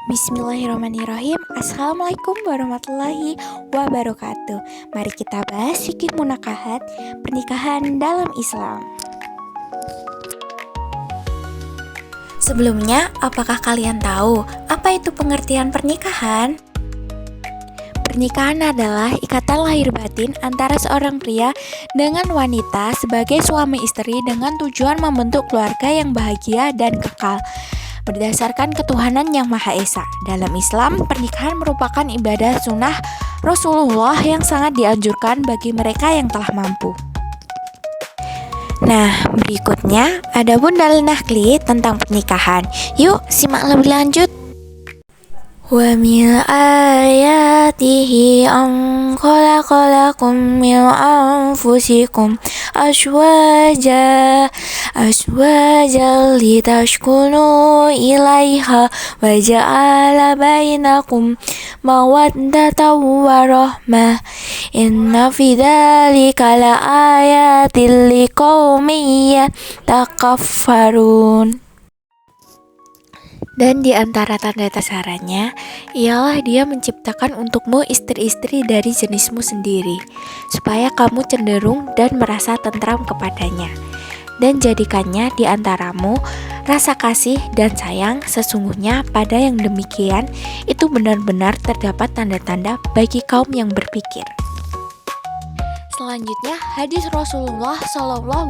Bismillahirrahmanirrahim. Assalamualaikum warahmatullahi wabarakatuh. Mari kita bahas fikih munakahat, pernikahan dalam Islam. Sebelumnya, apakah kalian tahu apa itu pengertian pernikahan? Pernikahan adalah ikatan lahir batin antara seorang pria dengan wanita sebagai suami istri dengan tujuan membentuk keluarga yang bahagia dan kekal berdasarkan ketuhanan yang Maha Esa. Dalam Islam, pernikahan merupakan ibadah sunnah Rasulullah yang sangat dianjurkan bagi mereka yang telah mampu. Nah, berikutnya ada dalil naqli tentang pernikahan. Yuk, simak lebih lanjut. Wa min ayatihi an khalaqalakum min anfusikum azwajan litaskunu ilaiha wa ja'ala bainakum mawaddatan wa rahmah inna fi dzalika laayatil liqaumin yatakaffarun. Dan di antara tanda tasarannya ialah Dia menciptakan untukmu istri-istri dari jenismu sendiri, supaya kamu cenderung dan merasa tentram kepadanya. Dan jadikannya di antaramu rasa kasih dan sayang. Sesungguhnya pada yang demikian itu benar-benar terdapat tanda-tanda bagi kaum yang berpikir. Selanjutnya hadis Rasulullah SAW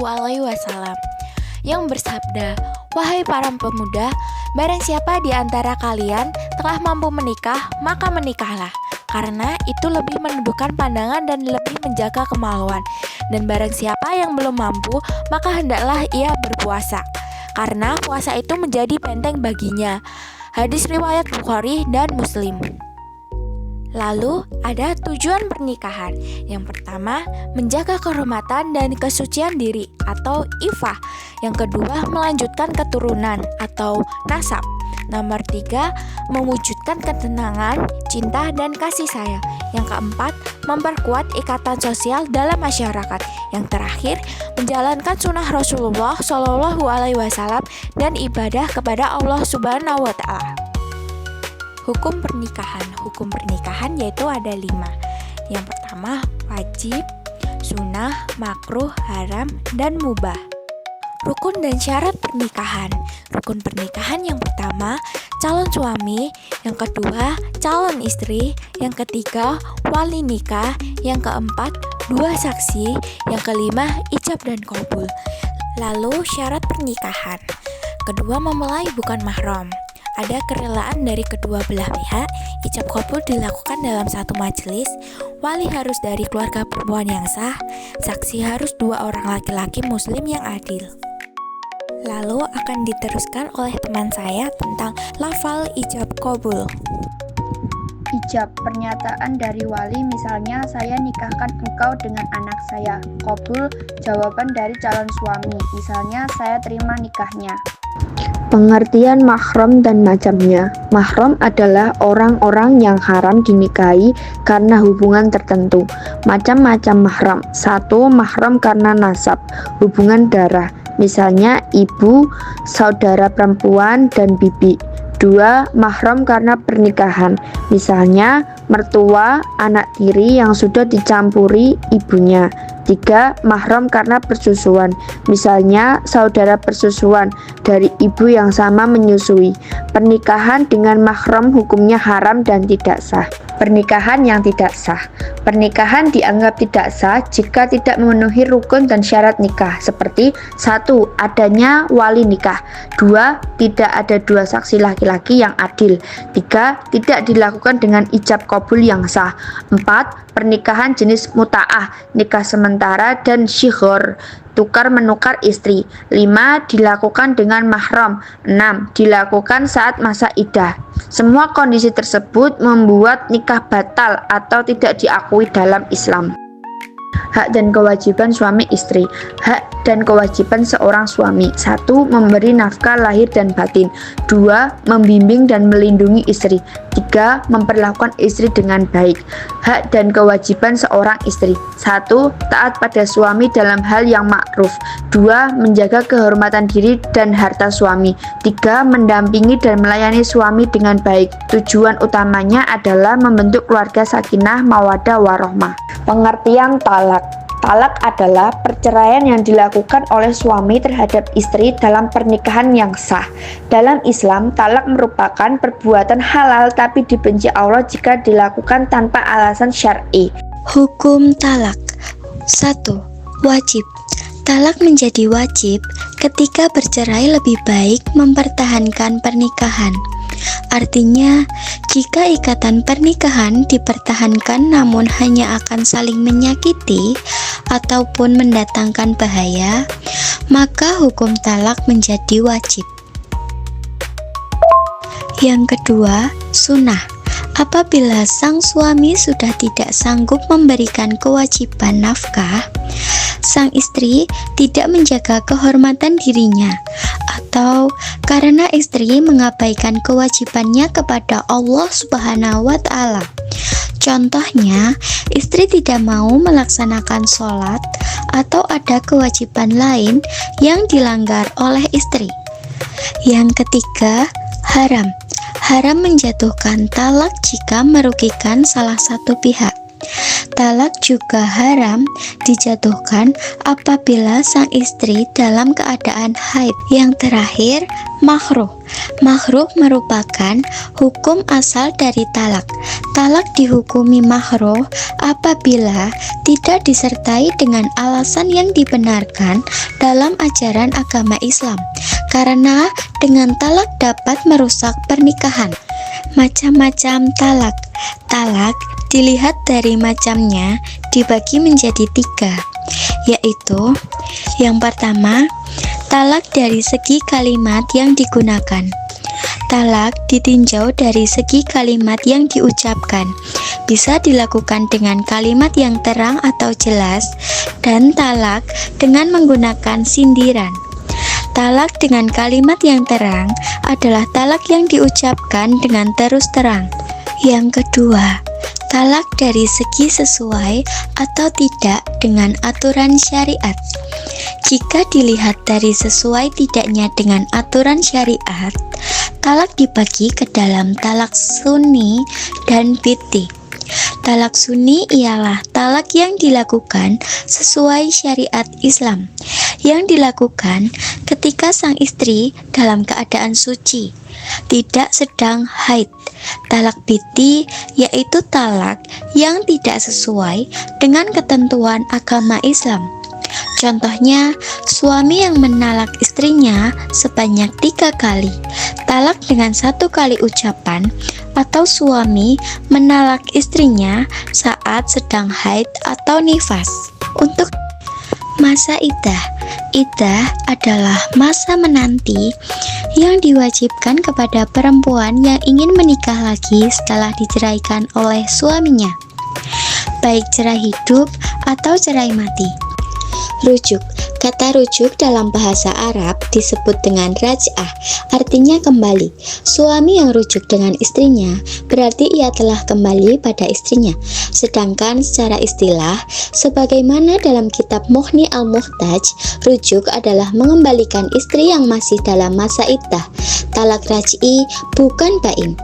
yang bersabda, "Wahai para pemuda, barang siapa di antara kalian telah mampu menikah, maka menikahlah, karena itu lebih menundukkan pandangan dan lebih menjaga kemaluan. Dan barang siapa yang belum mampu, maka hendaklah ia berpuasa, karena puasa itu menjadi benteng baginya." Hadis riwayat Bukhari dan Muslim. Lalu ada tujuan pernikahan. Yang pertama, menjaga kehormatan dan kesucian diri atau ifah. Yang kedua, melanjutkan keturunan atau nasab. Nomor 3, mewujudkan ketenangan, cinta, dan kasih sayang. Yang keempat, memperkuat ikatan sosial dalam masyarakat. Yang terakhir, menjalankan sunnah Rasulullah SAW dan ibadah kepada Allah Subhanahu wa Ta'ala. Hukum pernikahan yaitu ada 5. Yang pertama, wajib, sunnah, makruh, haram, dan mubah. Rukun dan syarat pernikahan. Rukun pernikahan yang pertama, calon suami. Yang kedua, calon istri. Yang ketiga, wali nikah. Yang keempat, 2 saksi. Yang kelima, ijab dan qabul. Lalu syarat pernikahan. Kedua, mempelai bukan mahram. Ada kerelaan dari kedua belah pihak. Ijab qabul dilakukan dalam satu majelis. Wali harus dari keluarga perempuan yang sah. Saksi harus 2 orang laki-laki muslim yang adil. Lalu akan diteruskan oleh teman saya tentang lafal ijab qabul. Ijab, pernyataan dari wali, misalnya saya nikahkan engkau dengan anak saya. Qabul, jawaban dari calon suami, misalnya saya terima nikahnya. Pengertian mahram dan macamnya. Mahram adalah orang-orang yang haram dinikahi karena hubungan tertentu. Macam-macam mahram. 1. Mahram karena nasab, hubungan darah, misalnya ibu, saudara perempuan, dan bibi. 2. Mahram karena pernikahan, misalnya mertua, anak tiri yang sudah dicampuri ibunya. 3. Mahram karena persusuan, misalnya saudara persusuan dari ibu yang sama menyusui. Pernikahan dengan mahram hukumnya haram dan tidak sah. Pernikahan yang tidak sah. Pernikahan dianggap tidak sah jika tidak memenuhi rukun dan syarat nikah, seperti 1. Adanya wali nikah. 2. Tidak ada 2 saksi laki-laki yang adil. 3. Tidak dilakukan dengan ijab qabul yang sah. 4. Pernikahan jenis muta'ah, nikah sementara, dan syighor, tukar-menukar istri. 5. Dilakukan dengan mahram. 6. Dilakukan saat masa iddah. Semua kondisi tersebut membuat nikah batal atau tidak diakui dalam Islam. Hak dan kewajiban suami istri. Hak dan kewajiban seorang suami. 1. Memberi nafkah lahir dan batin. 2. Membimbing dan melindungi istri. 3. Memperlakukan istri dengan baik. Hak dan kewajiban seorang istri. 1. Taat pada suami dalam hal yang ma'ruf. 2. Menjaga kehormatan diri dan harta suami. 3. Mendampingi dan melayani suami dengan baik. Tujuan utamanya adalah membentuk keluarga sakinah, mawaddah, warohmah. Pengertian talak. Talak adalah perceraian yang dilakukan oleh suami terhadap istri dalam pernikahan yang sah. Dalam Islam, talak merupakan perbuatan halal tapi dibenci Allah jika dilakukan tanpa alasan syar'i. Hukum talak. 1. Wajib. Talak menjadi wajib ketika bercerai lebih baik mempertahankan pernikahan. Artinya, jika ikatan pernikahan dipertahankan namun hanya akan saling menyakiti ataupun mendatangkan bahaya, maka hukum talak menjadi wajib. Yang kedua, sunnah. Apabila sang suami sudah tidak sanggup memberikan kewajiban nafkah, sang istri tidak menjaga kehormatan dirinya, atau karena istri mengabaikan kewajibannya kepada Allah Subhanahu wa Ta'ala. Contohnya, istri tidak mau melaksanakan sholat atau ada kewajiban lain yang dilanggar oleh istri. Yang ketiga, haram. Haram menjatuhkan talak jika merugikan salah satu pihak. Talak juga haram dijatuhkan apabila sang istri dalam keadaan haid. Yang terakhir, makruh. Makruh merupakan hukum asal dari talak. Talak dihukumi makruh apabila tidak disertai dengan alasan yang dibenarkan dalam ajaran agama Islam, karena dengan talak dapat merusak pernikahan. Macam-macam talak. Talak dilihat dari macamnya dibagi menjadi 3, yaitu yang pertama, talak dari segi kalimat yang digunakan. Talak ditinjau dari segi kalimat yang diucapkan. Bisa dilakukan dengan kalimat yang terang atau jelas, dan talak dengan menggunakan sindiran. Talak dengan kalimat yang terang adalah talak yang diucapkan dengan terus terang. Yang kedua, talak dari segi sesuai atau tidak dengan aturan syariat. Jika dilihat dari sesuai tidaknya dengan aturan syariat, talak dibagi ke dalam talak sunni dan bid'i. Talak sunni ialah talak yang dilakukan sesuai syariat Islam, yang dilakukan ketika sang istri dalam keadaan suci, tidak sedang haid. Talak bid'i yaitu talak yang tidak sesuai dengan ketentuan agama Islam. Contohnya, suami yang menalak istrinya sebanyak 3 kali, talak dengan 1 kali ucapan, atau suami menalak istrinya saat sedang haid atau nifas. Untuk masa iddah, iddah adalah masa menanti yang diwajibkan kepada perempuan yang ingin menikah lagi setelah diceraikan oleh suaminya, baik cerai hidup atau cerai mati. Rujuk. Kata rujuk dalam bahasa Arab disebut dengan raj'ah, artinya kembali. Suami yang rujuk dengan istrinya berarti ia telah kembali pada istrinya. Sedangkan secara istilah, sebagaimana dalam kitab Mughni al-Muhtaj, rujuk adalah mengembalikan istri yang masih dalam masa iddah. Talak raj'i bukan bain.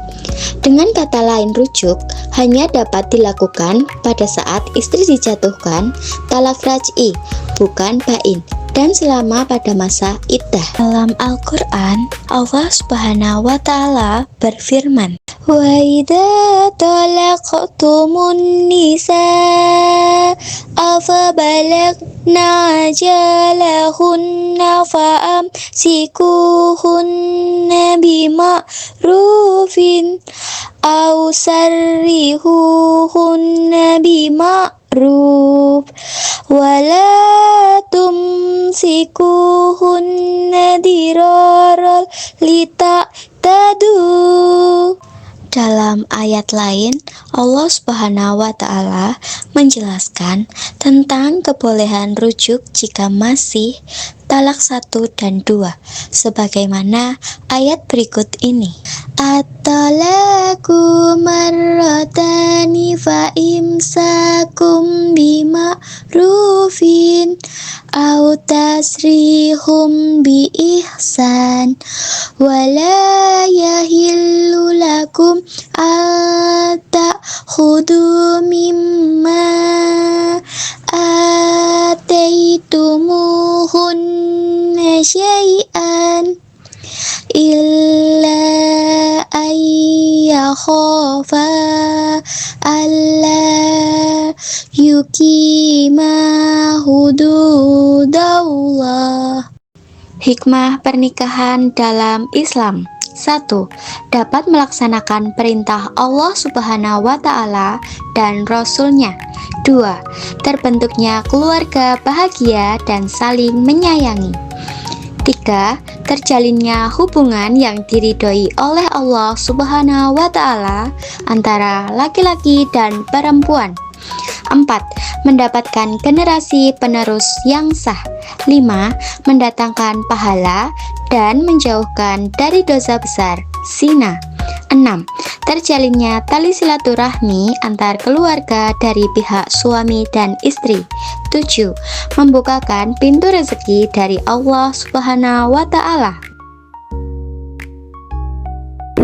Dengan kata lain, rujuk hanya dapat dilakukan pada saat istri dijatuhkan talak raj'i, bukan bain, dan selama pada masa iddah. Dalam Al-Quran, Allah Subhanahu wa Ta'ala berfirman, "Wa idza talaqtumun nisa fa balagna ajalahunna fa amsikuhunna bima'rufin aw sarrihuhunna bima'ruf wala tumsikuhunna diraral lita'tadu." Dalam Dalam ayat lain, Allah Subhanahu wa Ta'ala menjelaskan tentang kebolehan rujuk jika masih talak 1 dan 2, sebagaimana ayat berikut ini. At-talaku marratani fa imsakum bima'rufin au tasrihum bi ihsan wala yahillu lakum ata'khudu mimma ataitumuhunna syai'an illa ayyakhafa alla yukima hududallah. Hikmah pernikahan dalam Islam. 1. Dapat melaksanakan perintah Allah Subhanahu wa Ta'ala dan Rasul-Nya. 2. Terbentuknya keluarga bahagia dan saling menyayangi. 3. Terjalinnya hubungan yang diridhoi oleh Allah Subhanahu wa Ta'ala antara laki-laki dan perempuan. 4. Mendapatkan generasi penerus yang sah. 5. Mendatangkan pahala dan menjauhkan dari dosa besar, zina. 6. Terjalinnya tali silaturahmi antar keluarga dari pihak suami dan istri. 7. Membukakan pintu rezeki dari Allah Subhanahu wa Ta'ala.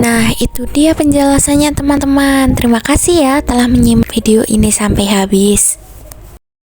Nah, itu dia penjelasannya teman-teman. Terima kasih ya telah menyimak video ini sampai habis.